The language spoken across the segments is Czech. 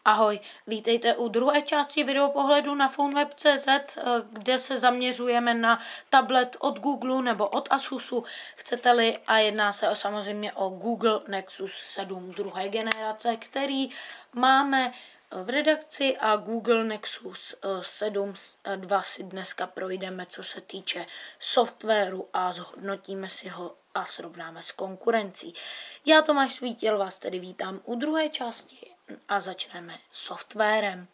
Ahoj, vítejte u druhé části videopohledu na PhoneWeb.cz, kde se zaměřujeme na tablet od Google nebo od Asusu, chcete-li, a jedná se samozřejmě o Google Nexus 7 druhé generace, který máme v redakci, a Google Nexus 7 2 si dneska projdeme, co se týče softwaru, a zhodnotíme si ho a srovnáme s konkurencí. Já, Tomáš Svítil, vás tedy vítám u druhé části a začneme softwarem.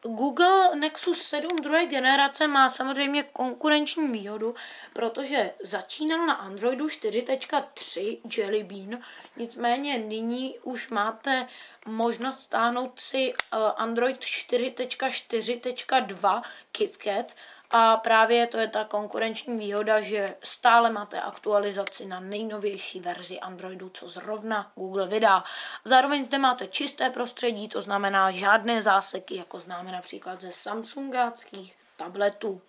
Google Nexus 7 druhé generace má samozřejmě konkurenční výhodu, protože začínal na Androidu 4.3 Jelly Bean, nicméně nyní už máte možnost stáhnout si Android 4.4.2 KitKat, a právě to je ta konkurenční výhoda, že stále máte aktualizaci na nejnovější verzi Androidu, co zrovna Google vydá. Zároveň zde máte čisté prostředí, to znamená žádné záseky, jako známe například ze samsungáckých tabletů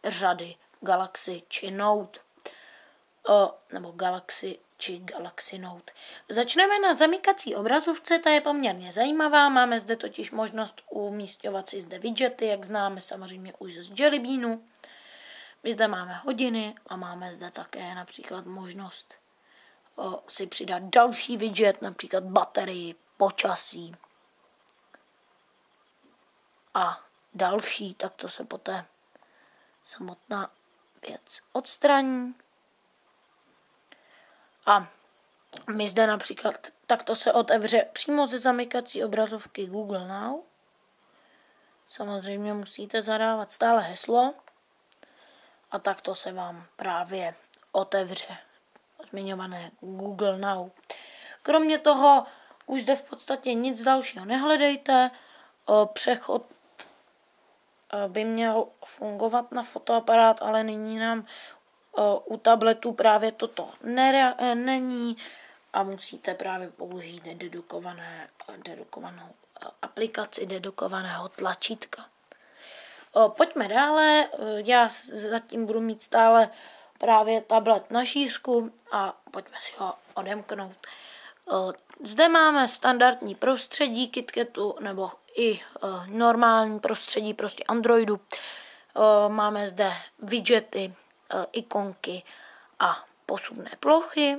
řady Galaxy či Note, nebo Galaxy či Galaxy Note. Začneme na zamykací obrazovce, ta je poměrně zajímavá, máme zde totiž možnost umísťovat si zde widgety, jak známe samozřejmě už z Jelly Beanu. My zde máme hodiny a máme zde také například možnost si přidat další widget, například baterii, počasí a další, tak to se poté samotná věc odstraní. A my zde například, takto se otevře přímo ze zamykací obrazovky Google Now. Samozřejmě musíte zadávat stále heslo a takto se vám právě otevře zmiňované Google Now. Kromě toho už zde v podstatě nic dalšího nehledejte. Přechod by měl fungovat na fotoaparát, ale nyní nám u tabletu právě toto není a musíte právě použít dedukovanou aplikaci, dedukovaného tlačítka. Pojďme dále, já zatím budu mít stále právě tablet na šířku a pojďme si ho odemknout. Zde máme standardní prostředí KitKatu nebo i normální prostředí prostě Androidu. Máme zde widgety, ikonky a posuvné plochy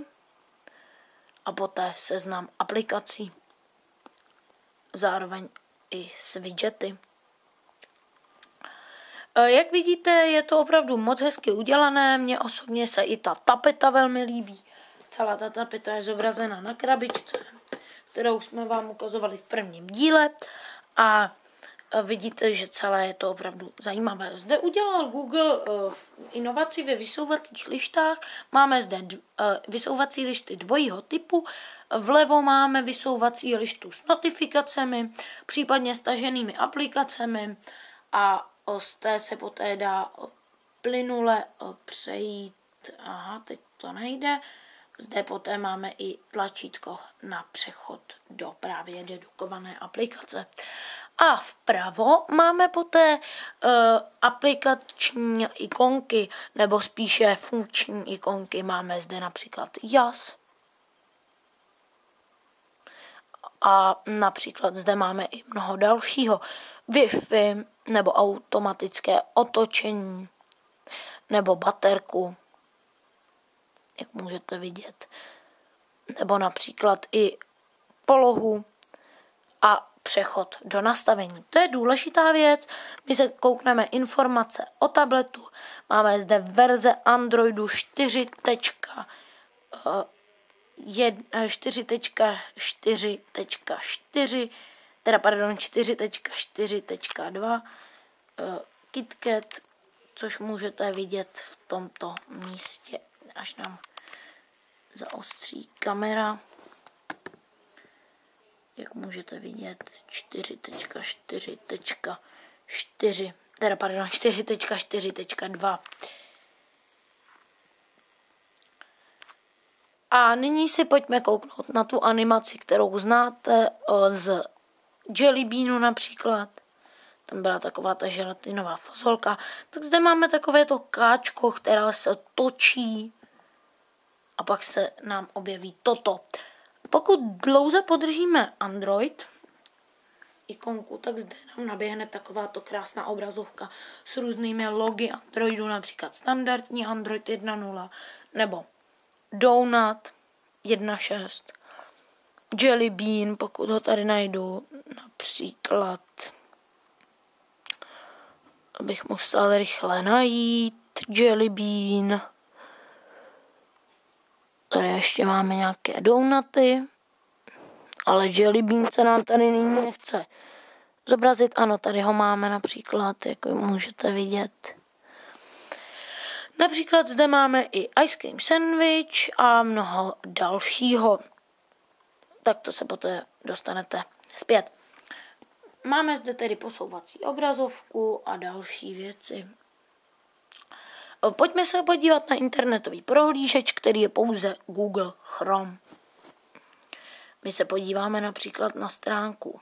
a poté seznam aplikací, zároveň i s widgety. Jak vidíte, je to opravdu moc hezky udělané, mně osobně se i ta tapeta velmi líbí. Celá ta tapeta je zobrazena na krabičce, kterou jsme vám ukazovali v prvním díle, a vidíte, že celé je to opravdu zajímavé. Zde udělal Google inovaci ve vysouvacích lištách. Máme zde vysouvací lišty dvojího typu. Vlevo máme vysouvací lištu s notifikacemi, případně staženými aplikacemi, a z té se poté dá plynule přejít. Aha, teď to nejde. Zde poté máme i tlačítko na přechod do právě dedukované aplikace. A vpravo máme poté aplikační ikonky, nebo spíše funkční ikonky. Máme zde například JAS. A například zde máme i mnoho dalšího. Wi-Fi, nebo automatické otočení, nebo baterku, jak můžete vidět. Nebo například i polohu a přechod do nastavení. To je důležitá věc. My se koukneme informace o tabletu. Máme zde verze Androidu 4.4.2 KitKat, což můžete vidět v tomto místě, až nám zaostří kamera. Jak můžete vidět, 4.4.2. A nyní si pojďme kouknout na tu animaci, kterou znáte z Jelly Beanu například. Tam byla taková ta želatinová fazolka. Tak zde máme takové to káčko, která se točí, a pak se nám objeví toto. Pokud dlouze podržíme Android, ikonku, tak zde nám naběhne takováto krásná obrazovka s různými logy Androidu, například standardní Android 1.0 nebo Donut 1.6, Jelly Bean, pokud ho tady najdu, například, abych musel rychle najít, Jelly Bean. Tady ještě máme nějaké donuty, ale Jelly Bean se nám tady nyní nechce zobrazit. Ano, tady ho máme například, jak vy můžete vidět. Například zde máme i ice cream sandwich a mnoho dalšího. Tak to se poté dostanete zpět. Máme zde tedy posouvací obrazovku a další věci. Pojďme se podívat na internetový prohlížeč, který je pouze Google Chrome. My se podíváme například na stránku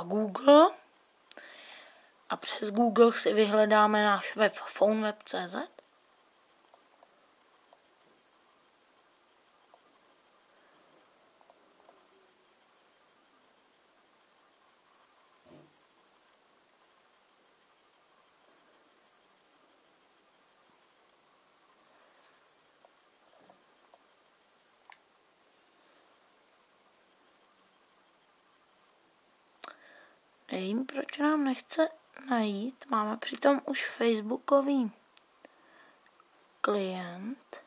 Google a přes Google si vyhledáme náš web phoneweb.cz. Nevím, proč nám nechce najít. Máme přitom už facebookový klient.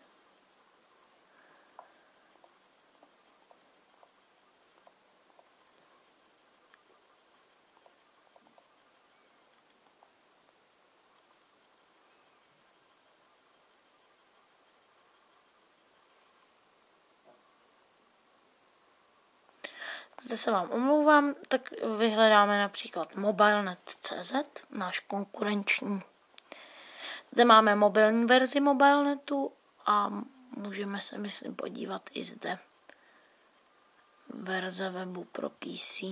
Zde se vám omlouvám, tak vyhledáme například mobilenet.cz, náš konkurenční. Zde máme mobilní verzi mobilenetu a můžeme se, myslím, podívat i zde. Verze webu pro PC.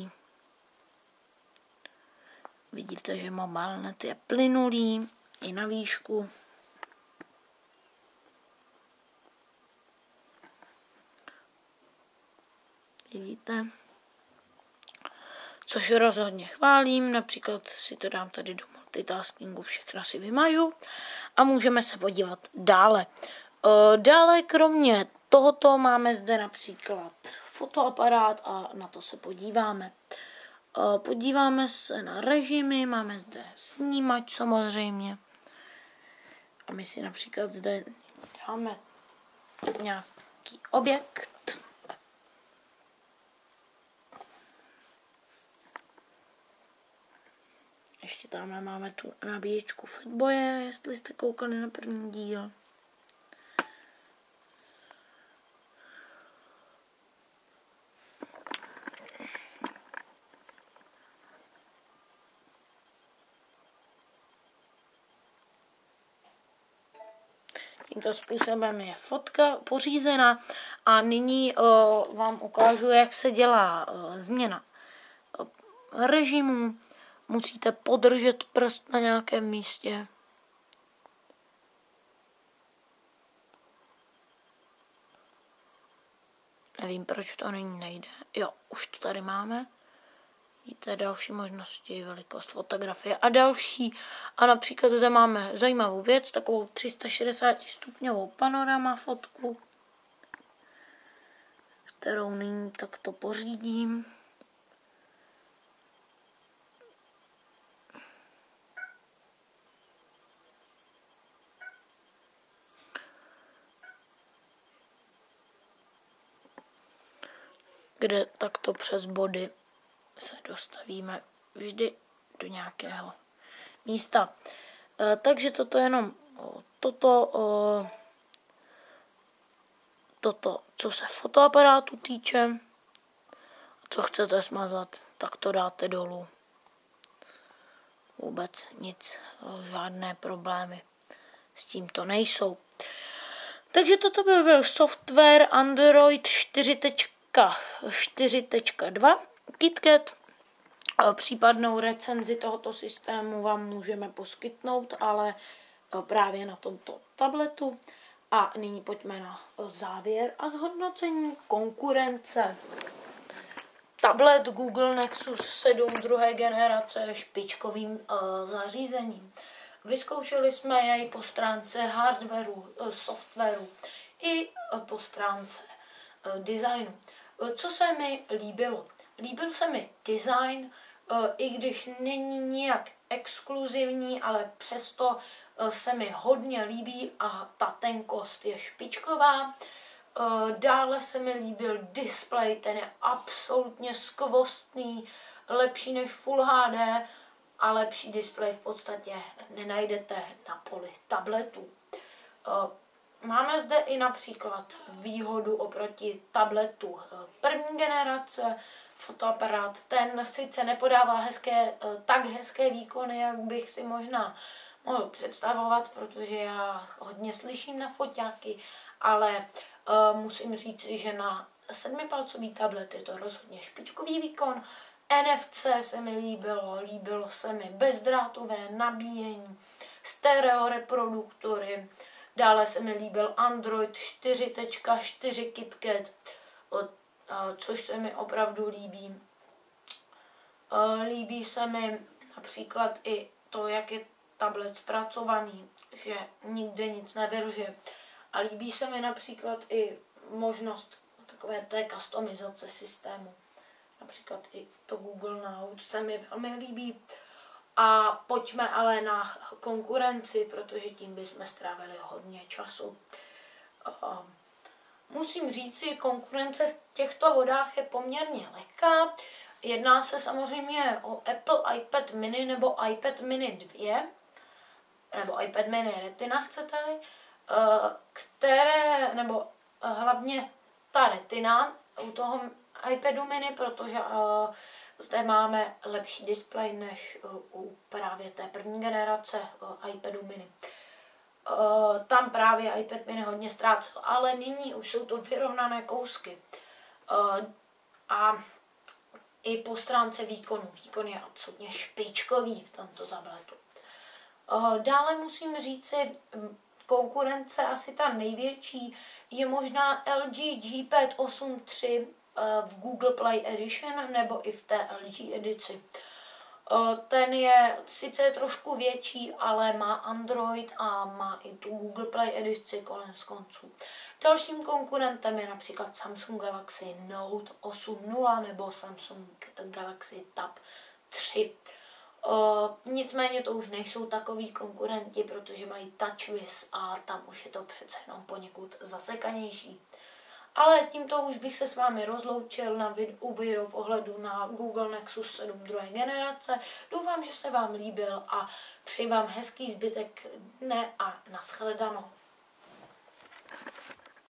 Vidíte, že mobilenet je plynulý i na výšku. Vidíte? Což rozhodně chválím, například si to dám tady do multitaskingu, všechno si vymažu a můžeme se podívat dále. Dále kromě tohoto máme zde například fotoaparát a na to se podíváme. Podíváme se na režimy, máme zde snímač samozřejmě a my si například zde dáme nějaký objekt. Ještě tam máme tu nabíječku Fatboye, jestli jste koukali na první díl. Tímto způsobem je fotka pořízena a nyní vám ukážu, jak se dělá změna režimu. Musíte podržet prst na nějakém místě. Nevím, proč to nyní nejde. Jo, už to tady máme. Vidíte další možnosti, velikost fotografie a další. A například zde máme zajímavou věc, takovou 360 stupňovou panorama fotku, kterou nyní takto pořídím. Kde takto přes body se dostavíme vždy do nějakého místa. Takže toto jenom toto, co se fotoaparátu týče. Co chcete smazat, tak to dáte dolů. Vůbec nic, žádné problémy s tímto nejsou. Takže toto by byl software Android 4.2 KitKat. Případnou recenzi tohoto systému vám můžeme poskytnout, ale právě na tomto tabletu. A nyní pojďme na závěr a zhodnocení konkurence. Tablet Google Nexus 7 druhé generace je špičkovým zařízením. Vyzkoušeli jsme jej po stránce hardwareu, softwaru i po stránce designu. Co se mi líbilo? Líbil se mi design, i když není nijak exkluzivní, ale přesto se mi hodně líbí a ta tenkost je špičková. Dále se mi líbil displej, ten je absolutně skvostný, lepší než Full HD a lepší displej v podstatě nenajdete na poli tabletu. Máme zde i například výhodu oproti tabletu první generace. Fotoaparát ten sice nepodává tak hezké výkony, jak bych si možná mohl představovat, protože já hodně slyším na foťáky, ale musím říct, že na 7palcový tablet je to rozhodně špičkový výkon. NFC se mi líbilo se mi bezdrátové nabíjení, stereo reproduktory, dále se mi líbil Android 4.4 KitKat, což se mi opravdu líbí. Líbí se mi například i to, jak je tablet zpracovaný, že nikde nic nevyrže. A líbí se mi například i možnost takové té customizace systému. Například i to Google Now se mi velmi líbí. A pojďme ale na konkurenci, protože tím bychom strávili hodně času. Musím říci, konkurence v těchto vodách je poměrně lehká. Jedná se samozřejmě o Apple iPad mini nebo iPad mini 2, nebo iPad mini Retina, chcete-li, nebo hlavně ta Retina u toho iPadu mini, protože zde máme lepší displej než u právě té první generace iPadu mini. Tam právě iPad mini hodně ztrácel, ale nyní už jsou to vyrovnané kousky. A i po stránce výkonu. Výkon je absolutně špičkový v tomto tabletu. Dále musím říci, konkurence asi ta největší je možná LG G-Pad 8.3 v Google Play Edition nebo i v té LG edici. Ten je sice trošku větší, ale má Android a má i tu Google Play edici konec konců. Dalším konkurentem je například Samsung Galaxy Note 8.0 nebo Samsung Galaxy Tab 3. Nicméně to už nejsou takoví konkurenti, protože mají TouchWiz a tam už je to přece jenom poněkud zasekanější. Ale tímto už bych se s vámi rozloučil na video pohledu na Google Nexus 7 druhé generace. Doufám, že se vám líbil a přeji vám hezký zbytek dne a nashledanou.